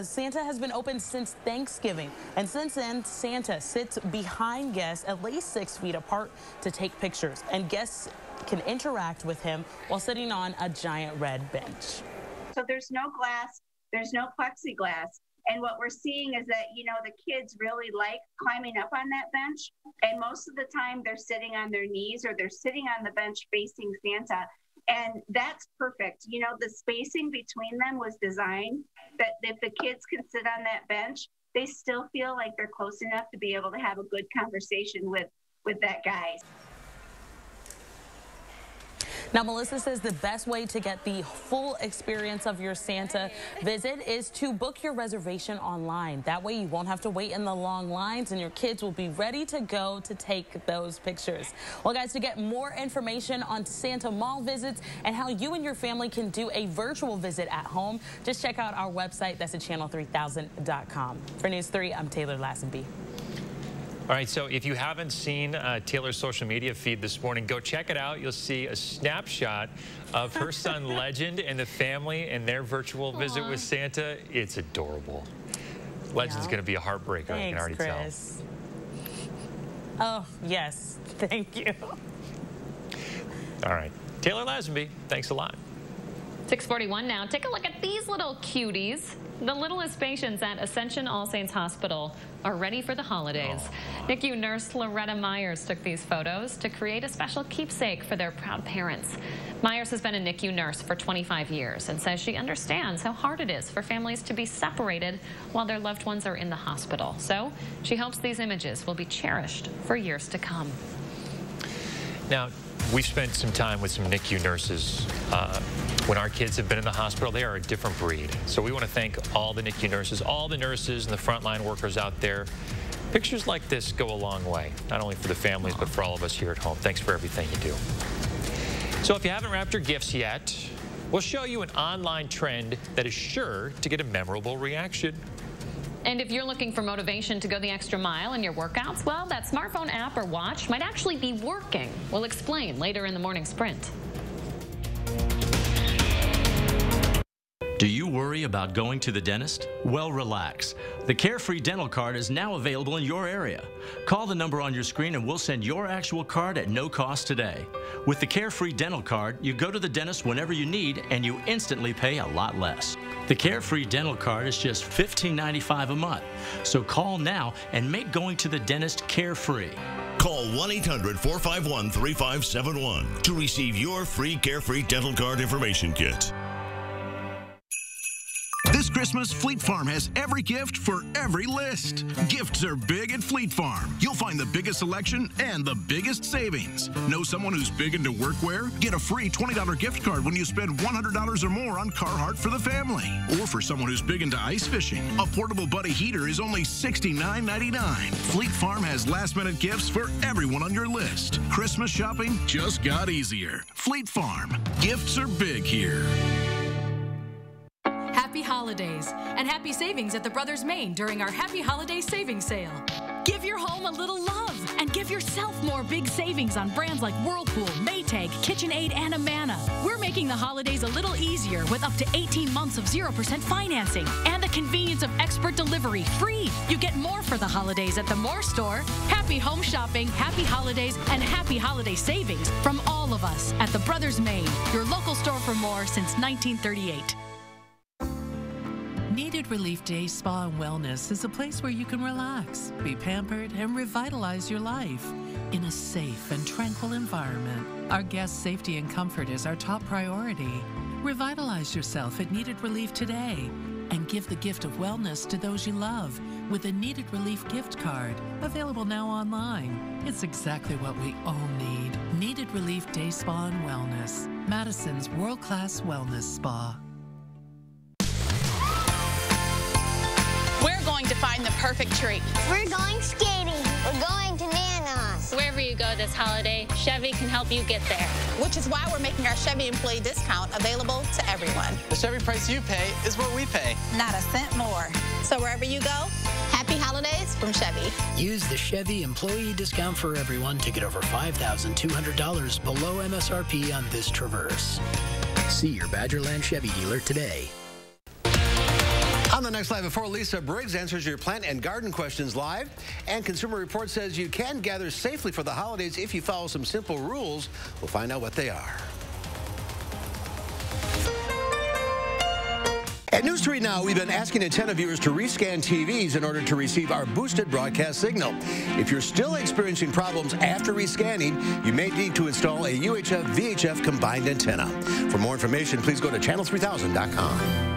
Santa has been open since Thanksgiving, and since then, Santa sits behind guests at least 6 feet apart to take pictures, and guests can interact with him while sitting on a giant red bench. So there's no glass, there's no plexiglass, and what we're seeing is that, you know, the kids really like climbing up on that bench, and most of the time they're sitting on their knees or they're sitting on the bench facing Santa. And that's perfect. You know, the spacing between them was designed that if the kids can sit on that bench, they still feel like they're close enough to be able to have a good conversation with that guy. Now, Melissa says the best way to get the full experience of your Santa visit is to book your reservation online. That way you won't have to wait in the long lines and your kids will be ready to go to take those pictures. Well, guys, to get more information on Santa mall visits and how you and your family can do a virtual visit at home, just check out our website. That's at channel3000.com. For News 3, I'm Taylor Lazenby. All right, so if you haven't seen Taylor's social media feed this morning, go check it out. You'll see a snapshot of her son Legend and the family and their virtual visit with Santa. It's adorable. Legend's going to be a heartbreaker, I can already Chris. Oh, yes. Thank you. All right. Taylor Lazenby, thanks a lot. 6:41 now. Take a look at these little cuties. The littlest patients at Ascension All Saints Hospital are ready for the holidays. NICU nurse Loretta Myers took these photos to create a special keepsake for their proud parents. Myers has been a NICU nurse for 25 years and says she understands how hard it is for families to be separated while their loved ones are in the hospital. So she hopes these images will be cherished for years to come. Now, we've spent some time with some NICU nurses. When our kids have been in the hospital, they are a different breed. So we want to thank all the NICU nurses, all the nurses and the frontline workers out there. Pictures like this go a long way, not only for the families, but for all of us here at home. Thanks for everything you do. So if you haven't wrapped your gifts yet, we'll show you an online trend that is sure to get a memorable reaction. And if you're looking for motivation to go the extra mile in your workouts, well, that smartphone app or watch might actually be working. We'll explain later in the morning sprint. Do you worry about going to the dentist? Well, relax. The Carefree Dental Card is now available in your area. Call the number on your screen and we'll send your actual card at no cost today. With the Carefree Dental Card, you go to the dentist whenever you need and you instantly pay a lot less. The Carefree Dental Card is just $15.95 a month. So call now and make going to the dentist carefree. Call 1-800-451-3571 to receive your free Carefree Dental Card information kit. This Christmas, Fleet Farm has every gift for every list. Gifts are big at Fleet Farm. You'll find the biggest selection and the biggest savings. Know someone who's big into workwear? Get a free $20 gift card when you spend $100 or more on Carhartt for the family. Or for someone who's big into ice fishing, a portable buddy heater is only $69.99. Fleet Farm has last-minute gifts for everyone on your list. Christmas shopping just got easier. Fleet Farm. Gifts are big here. Happy holidays and happy savings at the Brothers Maine during our Happy Holiday Savings Sale. Give your home a little love and give yourself more big savings on brands like Whirlpool, Maytag, KitchenAid, and Amana. We're making the holidays a little easier with up to 18 months of 0% financing and the convenience of expert delivery free. You get more for the holidays at the Moore store. Happy home shopping, happy holidays, and happy holiday savings from all of us at the Brothers Maine, your local store for more since 1938. Needed Relief Day Spa and Wellness is a place where you can relax, be pampered, and revitalize your life in a safe and tranquil environment. Our guests' safety and comfort is our top priority. Revitalize yourself at Needed Relief today. And give the gift of wellness to those you love with a Needed Relief gift card. Available now online. It's exactly what we all need. Needed Relief Day Spa and Wellness. Madison's world-class wellness spa. We're going to find the perfect tree. We're going skating. We're going to Nana's. Wherever you go this holiday, Chevy can help you get there. Which is why we're making our Chevy employee discount available to everyone. The Chevy price you pay is what we pay. Not a cent more. So wherever you go, happy holidays from Chevy. Use the Chevy employee discount for everyone to get over $5,200 below MSRP on this Traverse. See your Badgerland Chevy dealer today. On the next Live at 4, Lisa Briggs answers your plant and garden questions live. And Consumer Report says you can gather safely for the holidays if you follow some simple rules. We'll find out what they are. At News 3 Now, we've been asking antenna viewers to rescan TVs in order to receive our boosted broadcast signal. If you're still experiencing problems after rescanning, you may need to install a UHF-VHF combined antenna. For more information, please go to channel3000.com.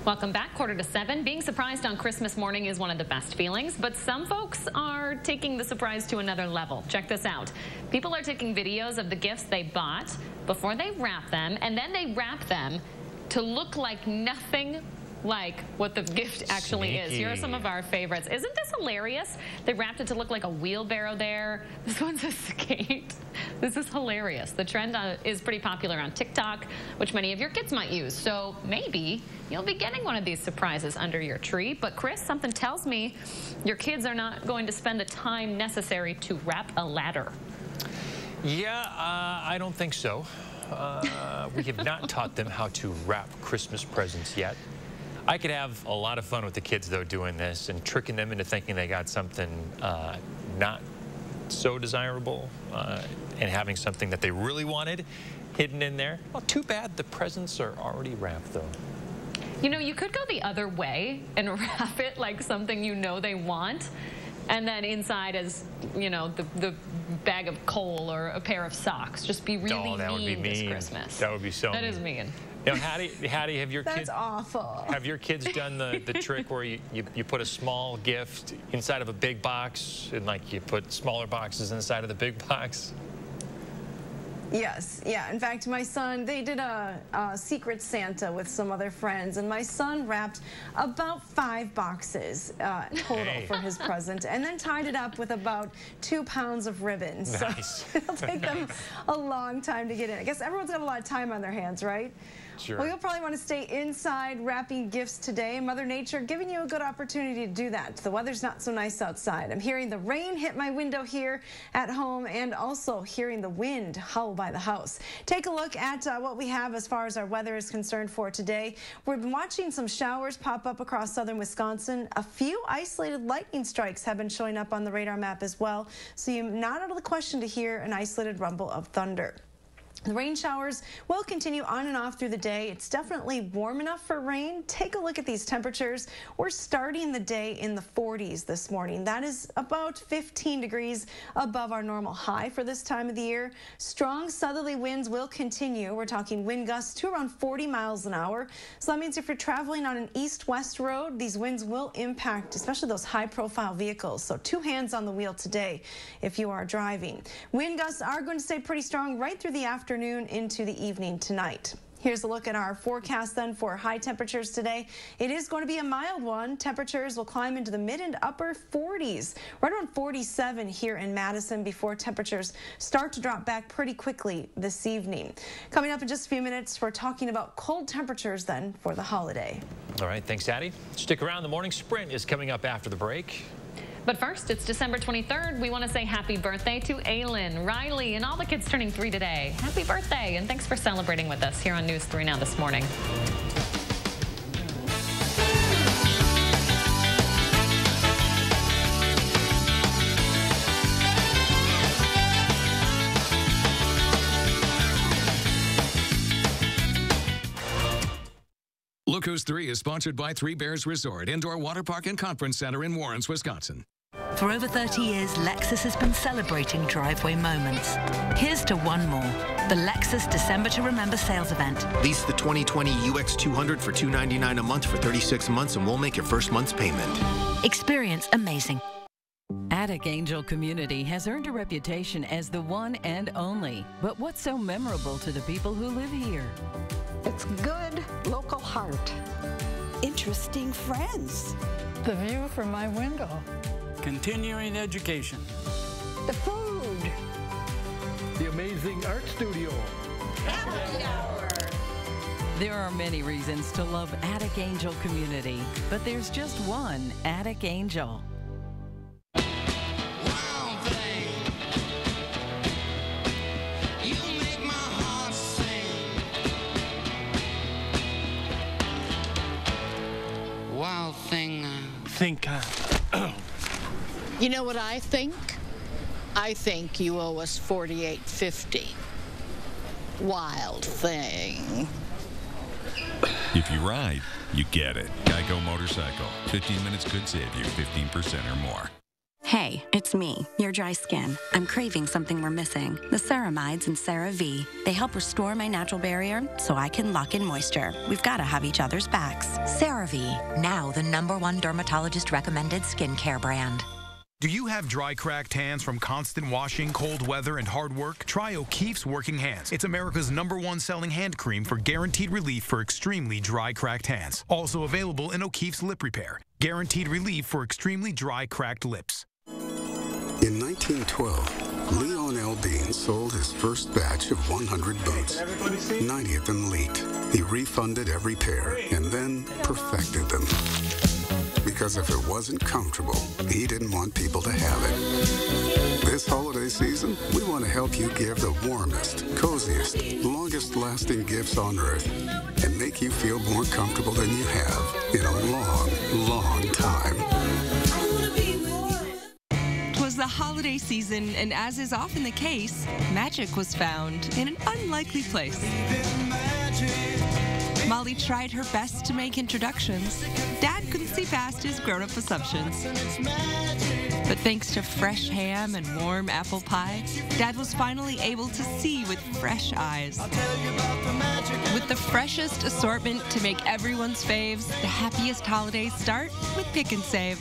Welcome back, 6:45. Being surprised on Christmas morning is one of the best feelings, but some folks are taking the surprise to another level. Check this out. People are taking videos of the gifts they bought before they wrap them, and then they wrap them to look like nothing like what the gift actually is. Here are some of our favorites. Isn't this hilarious? They wrapped it to look like a wheelbarrow there. This one's a skate. This is hilarious. The trend is pretty popular on TikTok, which many of your kids might use. So maybe you'll be getting one of these surprises under your tree. But Chris, something tells me your kids are not going to spend the time necessary to wrap a ladder. Yeah, I don't think so. We have not taught them how to wrap Christmas presents yet. I could have a lot of fun with the kids, though, doing this and tricking them into thinking they got something not so desirable and having something that they really wanted hidden in there. Well, too bad the presents are already wrapped, though. You know, you could go the other way and wrap it like something you know they want, and then inside is, you know, the bag of coal or a pair of socks. Just be really mean this Christmas. That would be so mean. That is mean. You know, Hattie, have your kids? That's awful. Have your kids done the trick where you put a small gift inside of a big box and like you put smaller boxes inside of the big box? Yes, yeah. In fact, my son, they did a Secret Santa with some other friends, and my son wrapped about 5 boxes total for his present, and then tied it up with about 2 pounds of ribbon. Nice. So it'll take them a long time to get in. I guess everyone's got a lot of time on their hands, right? Sure. Well, you'll probably want to stay inside wrapping gifts today. Mother Nature giving you a good opportunity to do that. The weather's not so nice outside. I'm hearing the rain hit my window here at home and also hearing the wind howl by the house. Take a look at what we have as far as our weather is concerned for today. We've been watching some showers pop up across southern Wisconsin. A few isolated lightning strikes have been showing up on the radar map as well, so you're not out of the question to hear an isolated rumble of thunder. The rain showers will continue on and off through the day. It's definitely warm enough for rain. Take a look at these temperatures. We're starting the day in the 40s this morning. That is about 15 degrees above our normal high for this time of the year. Strong southerly winds will continue. We're talking wind gusts to around 40 miles an hour. So that means if you're traveling on an east-west road, these winds will impact especially those high-profile vehicles. So 2 hands on the wheel today if you are driving. Wind gusts are going to stay pretty strong right through the afternoon into the evening tonight. Here's a look at our forecast then for high temperatures today. It is going to be a mild one. Temperatures will climb into the mid and upper 40s, right around 47 here in Madison before temperatures start to drop back pretty quickly this evening. Coming up in just a few minutes, we're talking about cold temperatures then for the holiday. All right, thanks, Hattie. Stick around. The morning sprint is coming up after the break. But first, it's December 23rd. We want to say happy birthday to Aylin, Riley, and all the kids turning 3 today. Happy birthday, and thanks for celebrating with us here on News 3 Now this morning. Look Who's 3 is sponsored by 3 Bears Resort, Indoor Water Park and Conference Center in Warrens, Wisconsin. For over 30 years, Lexus has been celebrating driveway moments. Here's to one more. The Lexus December to Remember sales event. Lease the 2020 UX200 for $299 a month for 36 months and we'll make your first month's payment. Experience amazing. Attic Angel Community has earned a reputation as the one and only. But what's so memorable to the people who live here? It's good local heart. Interesting friends. The view from my window. Continuing education. The food. The amazing art studio. Happy hour. There are many reasons to love Attic Angel Community, but there's just one Attic Angel. Wild thing. You know what I think? I think you owe us $48.50. Wild thing. If you ride, you get it. GEICO Motorcycle. 15 minutes could save you 15% or more. Hey, it's me, your dry skin. I'm craving something we're missing. The ceramides in CeraVe. They help restore my natural barrier so I can lock in moisture. We've got to have each other's backs. CeraVe, now the #1 dermatologist recommended skincare brand. Do you have dry, cracked hands from constant washing, cold weather, and hard work? Try O'Keeffe's Working Hands. It's America's #1 selling hand cream for guaranteed relief for extremely dry, cracked hands. Also available in O'Keeffe's Lip Repair. Guaranteed relief for extremely dry, cracked lips. In 1912, Leon L. Bean sold his first batch of 100 boots. 90 of them leaked. He refunded every pair and then perfected them. Because if it wasn't comfortable, he didn't want people to have it. This holiday season, we want to help you give the warmest, coziest, longest-lasting gifts on Earth and make you feel more comfortable than you have in a long, long time. It was the holiday season, and as is often the case, magic was found in an unlikely place. Molly tried her best to make introductions. Dad couldn't see past his grown-up assumptions. But thanks to fresh ham and warm apple pie, Dad was finally able to see with fresh eyes. With the freshest assortment to make everyone's faves, the happiest holidays start with Pick and Save.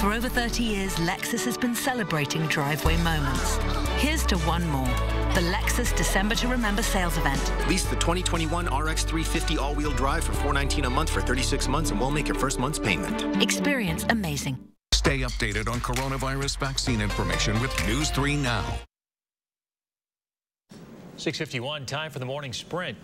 For over 30 years, Lexus has been celebrating driveway moments. Here's to one more. The Lexus December to Remember sales event. Lease the 2021 RX 350 all-wheel drive for $419 a month for 36 months and we'll make your first month's payment. Experience amazing. Stay updated on coronavirus vaccine information with News 3 Now. 6:51, time for the morning sprint.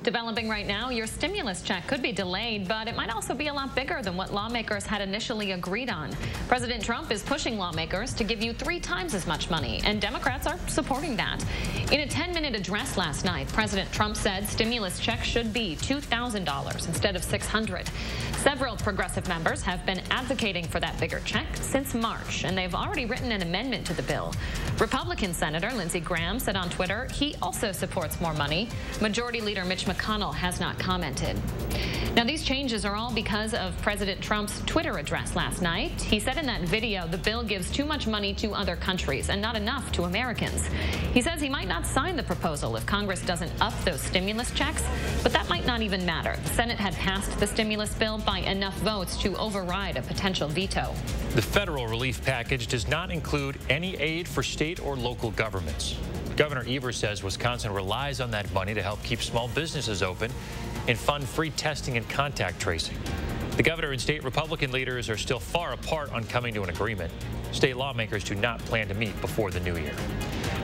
Developing right now, your stimulus check could be delayed, but it might also be a lot bigger than what lawmakers had initially agreed on. President Trump is pushing lawmakers to give you 3 times as much money, and Democrats are supporting that. In a 10-minute address last night, President Trump said stimulus checks should be $2,000 instead of $600. Several progressive members have been advocating for that bigger check since March, and they've already written an amendment to the bill. Republican Senator Lindsey Graham said on Twitter he also supports more money. Majority Leader Mitch McConnell has not commented. Now, these changes are all because of President Trump's Twitter address last night. He said in that video the bill gives too much money to other countries and not enough to Americans. He says he might not sign the proposal if Congress doesn't up those stimulus checks, but that might not even matter. The Senate had passed the stimulus bill by enough votes to override a potential veto. The federal relief package does not include any aid for state or local governments. Governor Evers says Wisconsin relies on that money to help keep small businesses open and fund free testing and contact tracing. The governor and state Republican leaders are still far apart on coming to an agreement. State lawmakers do not plan to meet before the new year.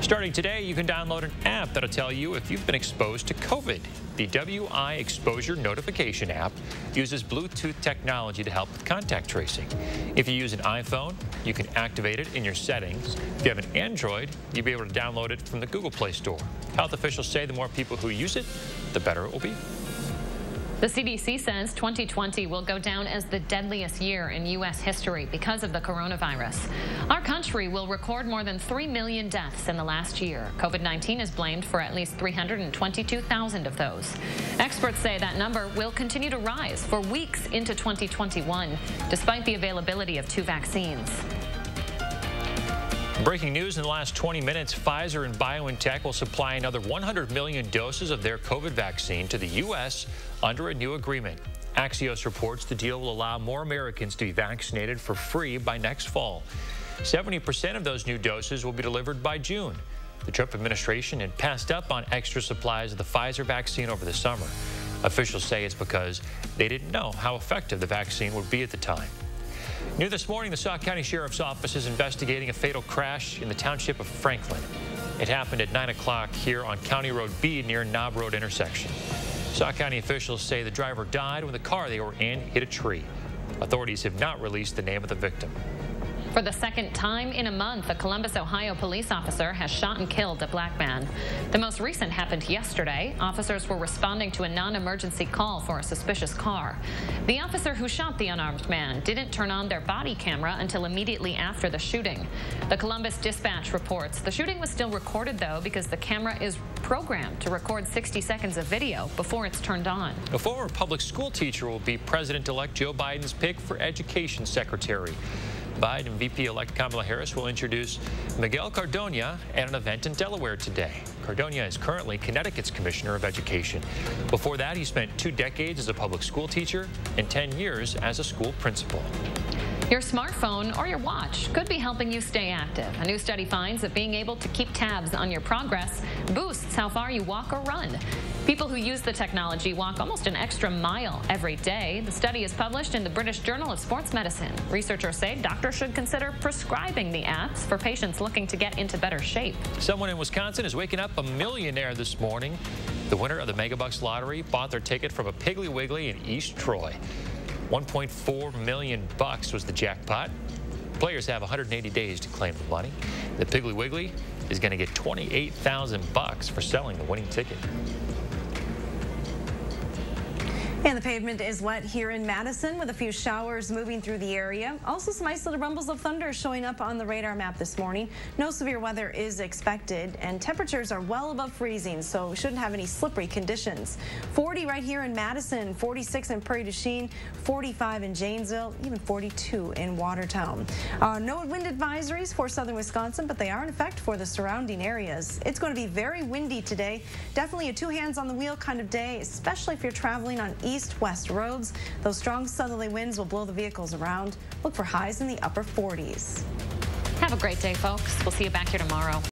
Starting today, you can download an app that'll tell you if you've been exposed to COVID. The WI Exposure Notification app uses Bluetooth technology to help with contact tracing. If you use an iPhone, you can activate it in your settings. If you have an Android, you'll be able to download it from the Google Play Store. Health officials say the more people who use it, the better it will be. The CDC says 2020 will go down as the deadliest year in U.S. history because of the coronavirus. Our country will record more than 3 million deaths in the last year. COVID-19 is blamed for at least 322,000 of those. Experts say that number will continue to rise for weeks into 2021, despite the availability of 2 vaccines. Breaking news in the last 20 minutes, Pfizer and BioNTech will supply another 100 million doses of their COVID vaccine to the U.S. under a new agreement. Axios reports the deal will allow more Americans to be vaccinated for free by next fall. 70% of those new doses will be delivered by June. The Trump administration had passed up on extra supplies of the Pfizer vaccine over the summer. Officials say it's because they didn't know how effective the vaccine would be at the time. New this morning, the Sauk County Sheriff's Office is investigating a fatal crash in the township of Franklin. It happened at 9 o'clock here on County Road B near Knob Road intersection. Sauk County officials say the driver died when the car they were in hit a tree. Authorities have not released the name of the victim. For the second time in a month, a Columbus, Ohio police officer has shot and killed a black man. The most recent happened yesterday. Officers were responding to a non-emergency call for a suspicious car. The officer who shot the unarmed man didn't turn on their body camera until immediately after the shooting. The Columbus Dispatch reports the shooting was still recorded, though, because the camera is programmed to record 60 seconds of video before it's turned on. A former public school teacher will be President-elect Joe Biden's pick for Education Secretary. Biden VP-elect Kamala Harris will introduce Miguel Cardona at an event in Delaware today. Cardona is currently Connecticut's Commissioner of Education. Before that, he spent 2 decades as a public school teacher and 10 years as a school principal. Your smartphone or your watch could be helping you stay active. A new study finds that being able to keep tabs on your progress boosts how far you walk or run. People who use the technology walk almost an extra mile every day. The study is published in the British Journal of Sports Medicine. Researchers say doctors should consider prescribing the apps for patients looking to get into better shape. Someone in Wisconsin is waking up a millionaire this morning. The winner of the Megabucks lottery bought their ticket from a Piggly Wiggly in East Troy. $1.4 million was the jackpot. Players have 180 days to claim the money. The Piggly Wiggly is going to get $28,000 for selling the winning ticket. And the pavement is wet here in Madison with a few showers moving through the area. Also some isolated rumbles of thunder showing up on the radar map this morning. No severe weather is expected and temperatures are well above freezing, so we shouldn't have any slippery conditions. 40 right here in Madison, 46 in Prairie du Chien, 45 in Janesville, even 42 in Watertown. No wind advisories for southern Wisconsin, but they are in effect for the surrounding areas. It's going to be very windy today. Definitely a 2 hands on the wheel kind of day, especially if you're traveling on east-west roads. Those strong southerly winds will blow the vehicles around. Look for highs in the upper 40s. Have a great day, folks. We'll see you back here tomorrow.